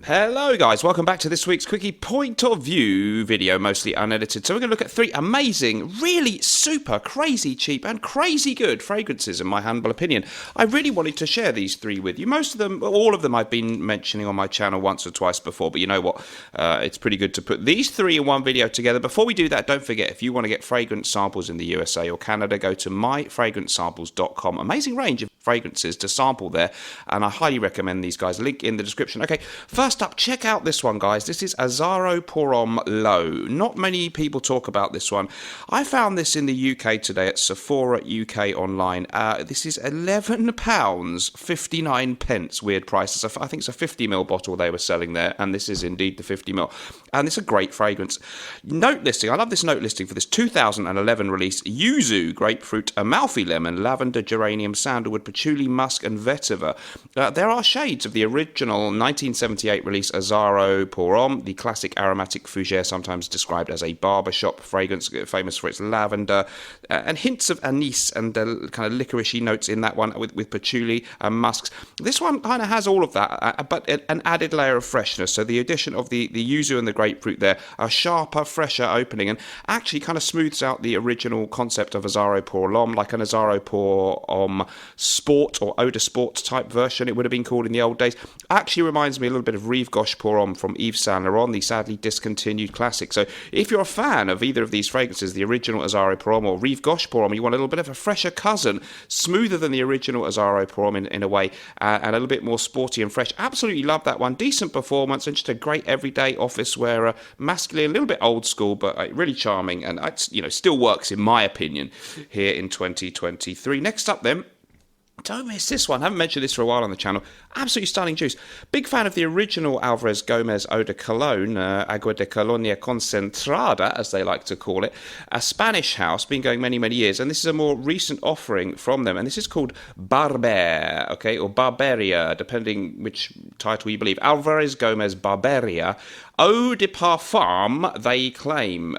Hello guys, welcome back to this week's Quickie Point of View video, mostly unedited. So we're going to look at three amazing, really super crazy cheap and crazy good fragrances in my humble opinion. I really wanted to share these three with you. Most of them, all of them I've been mentioning on my channel once or twice before, but you know what, it's pretty good to put these three in one video together. Before we do that, don't forget, if you want to get fragrance samples in the USA or Canada, go to myfragrancesamples.com. Amazing range of fragrances to sample there, and I highly recommend these guys. Link in the description. Okay, first up, check out this one, guys. This is Azzaro Pour Homme Low. Not many people talk about this one. I found this in the UK today at Sephora UK online. This is £11 59 pence. Weird price. I think it's a 50ml bottle they were selling there, and this is indeed the 50ml. And it's a great fragrance. Note listing. I love this note listing for this 2011 release. Yuzu, grapefruit, Amalfi lemon, lavender, geranium, sandalwood, patchouli, musk, and vetiver. There are shades of the original 1978 release Azzaro Pour Homme, the classic aromatic fougere, sometimes described as a barbershop fragrance, famous for its lavender, and hints of anise and kind of licoricey notes in that one with patchouli and musks. This one kind of has all of that, but an added layer of freshness. So the addition of the yuzu and the grapefruit there, a sharper, fresher opening, and actually kind of smooths out the original concept of Azzaro Pour Homme, like an Azzaro Pour Homme Sport or Eau de Sport type version, it would have been called in the old days. Actually reminds me a little bit of Rive Gauche Pour Homme from Yves Saint Laurent, the sadly discontinued classic. So if you're a fan of either of these fragrances, the original Azzaro Pour Homme or Rive Gauche Pour Homme, you want a little bit of a fresher cousin, smoother than the original Azzaro Pour Homme in a way, and a little bit more sporty and fresh. Absolutely love that one. Decent performance and just a great everyday office wearer, masculine, a little bit old school, but really charming, and still works in my opinion here in 2023. Next up then, don't miss this one. I haven't mentioned this for a while on the channel. Absolutely stunning juice. Big fan of the original Alvarez Gomez Eau de Cologne, Agua de Colonia Concentrada, as they like to call it. A Spanish house, been going many, many years. And this is a more recent offering from them. And this is called Barber, okay, or Barberia, depending which title you believe. Alvarez Gomez Barberia. Eau de Parfum, they claim.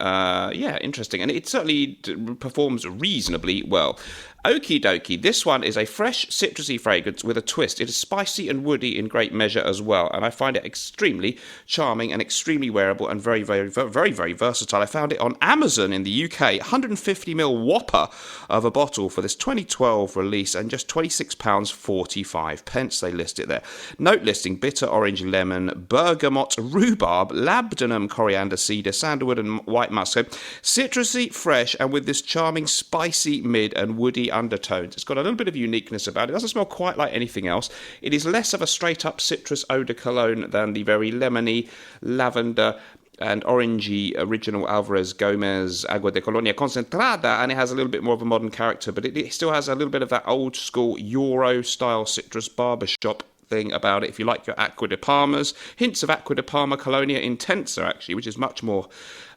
Interesting. And it certainly performs reasonably well. Okie dokie, this one is a fresh citrusy fragrance with a twist. It is spicy and woody in great measure as well, and I find it extremely charming and extremely wearable and very, very, very, very versatile. I found it on Amazon in the UK, 150ml whopper of a bottle for this 2012 release, and just £26.45 they list it there. Note listing: bitter orange lemon, bergamot, rhubarb, labdanum, coriander, cedar, sandalwood, and white musk. So citrusy, fresh, and with this charming spicy mid and woody undertones. It's got a little bit of uniqueness about it. It doesn't smell quite like anything else. It is less of a straight up citrus eau de cologne than the very lemony, lavender and orangey original Alvarez Gomez Agua de Colonia Concentrada, and it has a little bit more of a modern character, but it still has a little bit of that old school Euro style citrus barbershop thing about it. If you like your Acqua di Parmas, hints of Acqua di Parma Colonia Intensa actually, which is much more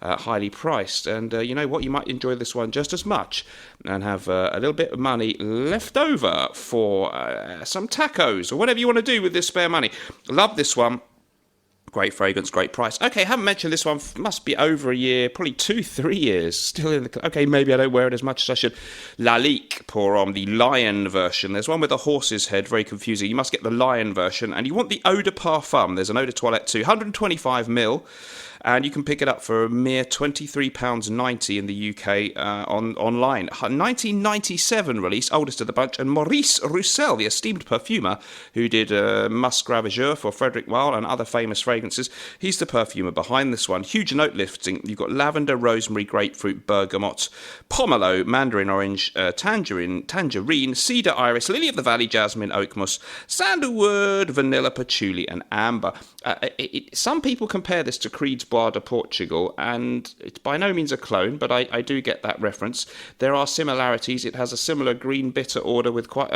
highly priced, and you know what, you might enjoy this one just as much and have a little bit of money left over for some tacos or whatever you want to do with this spare money. Love this one. Great fragrance, great price. Okay, haven't mentioned this one. Must be over a year, probably 2-3 years. Still in the... Okay, maybe I don't wear it as much as I should. Lalique Pour Homme, the lion version. There's one with a horse's head, very confusing. You must get the lion version, and you want the Eau de Parfum. There's an Eau de Toilette too, 125ml. And you can pick it up for a mere £23.90 in the UK online. 1997 release, oldest of the bunch, and Maurice Roussel, the esteemed perfumer who did Musk Ravageur for Frederic Malle and other famous fragrances. He's the perfumer behind this one. Huge note lifting. You've got lavender, rosemary, grapefruit, bergamot, pomelo, mandarin orange, tangerine, cedar iris, lily of the valley, jasmine, oak moss, sandalwood, vanilla, patchouli, and amber. Some people compare this to Creed's Bois de Portugal, and it's by no means a clone, but I do get that reference. There are similarities. It has a similar green bitter aura with quite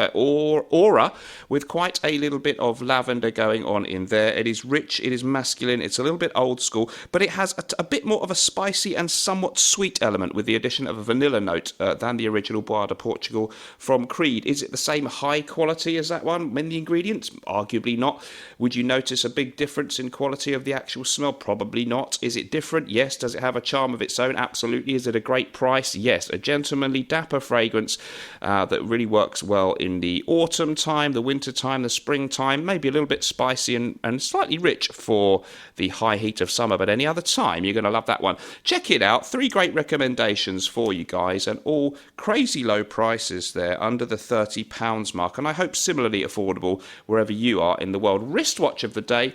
a little bit of lavender going on in there. It is rich, it is masculine, it's a little bit old school, but it has a bit more of a spicy and somewhat sweet element with the addition of a vanilla note than the original Bois de Portugal from Creed. Is it the same high quality as that one in the ingredients? Arguably not. Would you notice a big difference in quality of the actual smell? Probably not. not? Is it different? Yes. Does it have a charm of its own? Absolutely. Is it a great price? Yes. A gentlemanly, dapper fragrance that really works well in the autumn time, the winter time, the spring time, maybe a little bit spicy and slightly rich for the high heat of summer, but any other time, you're going to love that one. Check it out. 3 great recommendations for you guys, and all crazy low prices there, under the £30 mark, and I hope similarly affordable wherever you are in the world. Wristwatch of the day.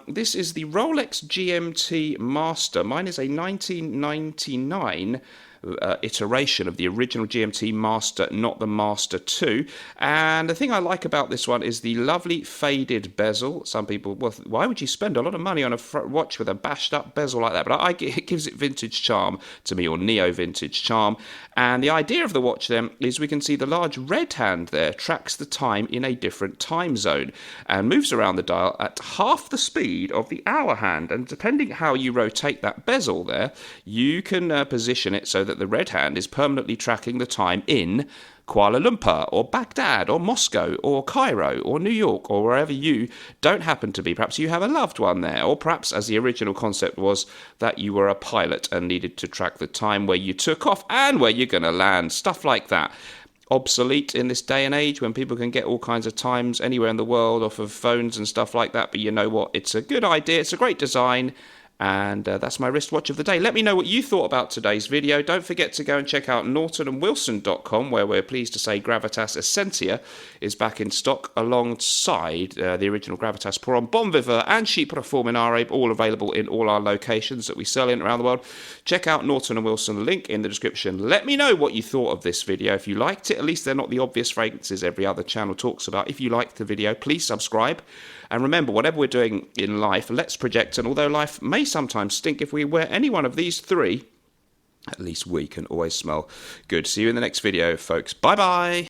This is the Rolex GMT Master. Mine is a 1999 iteration of the original GMT Master, not the Master 2. And the thing I like about this one is the lovely faded bezel. Some people, well, why would you spend a lot of money on a watch with a bashed up bezel like that? But it gives it vintage charm to me, or neo-vintage charm. And the idea of the watch then is we can see the large red hand there tracks the time in a different time zone and moves around the dial at half the speed of the hour hand. And depending how you rotate that bezel there, you can position it so that the red hand is permanently tracking the time in Kuala Lumpur or Baghdad or Moscow or Cairo or New York or wherever you don't happen to be. Perhaps you have a loved one there, or perhaps, as the original concept was, that you were a pilot and needed to track the time where you took off and where you're going to land, stuff like that. Obsolete in this day and age when people can get all kinds of times anywhere in the world off of phones and stuff like that, but you know what, it's a good idea, it's a great design. And that's my wristwatch of the day. Let me know what you thought about today's video. Don't forget to go and check out nortonandwilson.com, where we're pleased to say Gravitas Essentia is back in stock alongside the original Gravitas Pour en Bon Viveur and Chypre Fulminare, all available in all our locations that we sell in around the world. Check out Norton & Wilson, link in the description. Let me know what you thought of this video. If you liked it, at least they're not the obvious fragrances every other channel talks about. If you liked the video, please subscribe. And remember, whatever we're doing in life, let's project. And although life may sometimes stink, if we wear any one of these 3, at least we can always smell good. See you in the next video, folks. Bye-bye.